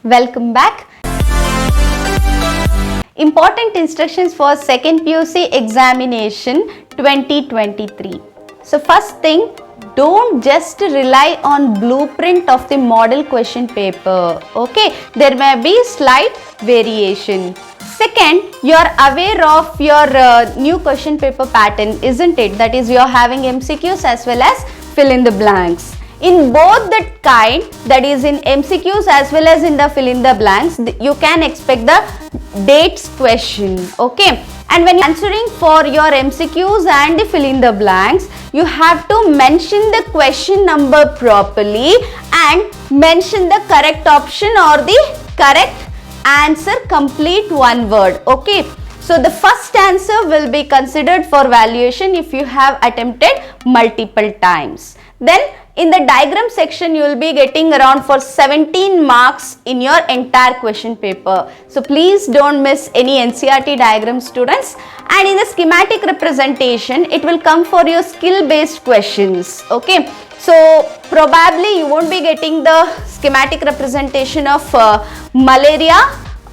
Welcome back. Important instructions for second PUC examination 2023. So first thing, don't just rely on blueprint of the model question paper. Okay, there may be slight variation. Second, you are aware of your new question paper pattern, isn't it? That is, you are having MCQs as well as fill in the blanks. In both the kind, that is in MCQs as well as in the fill in the blanks, you can expect the dates question. Okay, and when answering for your MCQs and the fill in the blanks, you have to mention the question number properly and mention the correct option or the correct answer, complete one word. Okay, so the first answer will be considered for valuation if you have attempted multiple times. Then in the diagram section, you will be getting around for 17 marks in your entire question paper. So please don't miss any NCERT diagram, students. And in the schematic representation, it will come for your skill based questions. Okay, so probably you won't be getting the schematic representation of malaria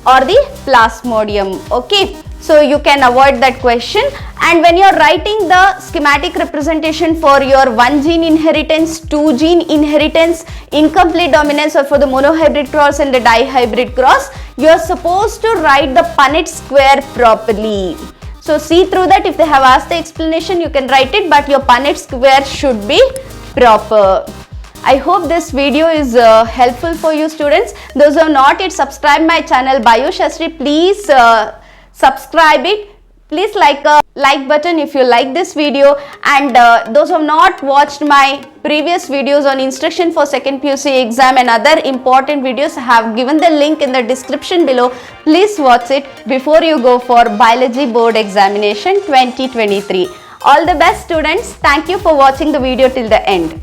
or the plasmodium. Okay, so you can avoid that question. And when you are writing the schematic representation for your 1 gene inheritance, 2 gene inheritance, incomplete dominance, or for the monohybrid cross and the dihybrid cross, you are supposed to write the Punnett square properly. So see through that. If they have asked the explanation, you can write it, but your Punnett square should be proper. I hope this video is helpful for you, students. Those who have not yet subscribed my channel Bioshastri, please subscribe it. Please like button if you like this video, and those who have not watched my previous videos on instruction for second PUC exam and other important videos, I have given the link in the description below. Please watch it before you go for biology board examination 2023. All the best, students. Thank you for watching the video till the end.